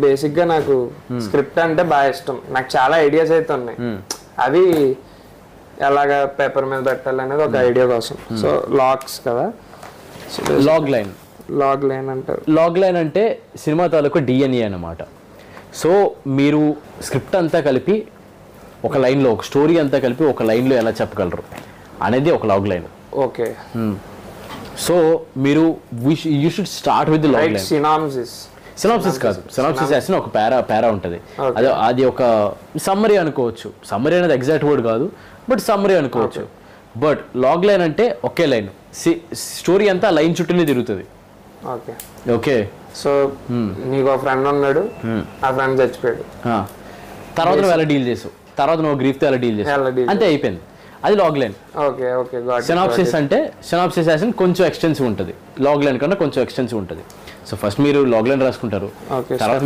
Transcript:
బేసిక్గా నాకు స్క్రిప్ట్ అంటే బాగా ఇష్టం. నాకు చాలా ఐడియాస్ అయితే ఉన్నాయి. అవి ఎలాగా పేపర్ మీద పెట్టాలి అనేది ఒక ఐడియా కోసం. సో లాగ్స్ కదా, లాగ్ లైన్. అంటారు. లాగ్ లైన్ అంటే సినిమా తాలూకు డిఎన్ఏ అన్నమాట. సో మీరు స్క్రిప్ట్ అంతా కలిపి ఒక లైన్లో, ఒక స్టోరీ అంతా కలిపి ఒక లైన్లో ఎలా చెప్పగలరు అనేది ఒక లాగ్ లైన్. ఓకే. సో మీరు you should start with the log line. Synopsis కాదు, సినాప్సిస్ చేసిన ఒక పారా ఉంటుంది. అది ఒక సమ్మరీ అనుకోవచ్చు. సమ్మరీ అనేది ఎగ్జాక్ట్ వర్డ్ కాదు, బట్ సమ్మరీ అనుకోవచ్చు. బట్ లాగ్ లైన్ అంటే ఒకే లైన్, స్టోరీ అంతా లైన్ చుట్టూనే తిరుగుతుంది. ఓకే. సో నీకు ఒక ఫ్రెండ్ ఉన్నాడు, ఆ ఫ్రెండ్ చచ్చిపోయాడు, తర్వాత నువ్వు ఎలా డీల్ చేసావు, తర్వాత నువ్వు గ్రీఫ్తో ఎలా డీల్ చేసావు, అంతే అయిపోయింది. అది లాగ్ లైన్. సినాప్సిస్ అంటే సినాప్సిస్ యాజ్ కొంచెం ఎక్స్టెన్సివ్ ఉంటుంది, లాగ్ లైన్ కన్నా కొంచెం ఎక్స్టెన్సివ్ ఉంటుంది. సో ఫస్ట్ మీరు లాగ్ లైన్ రాసుకుంటారు, తర్వాత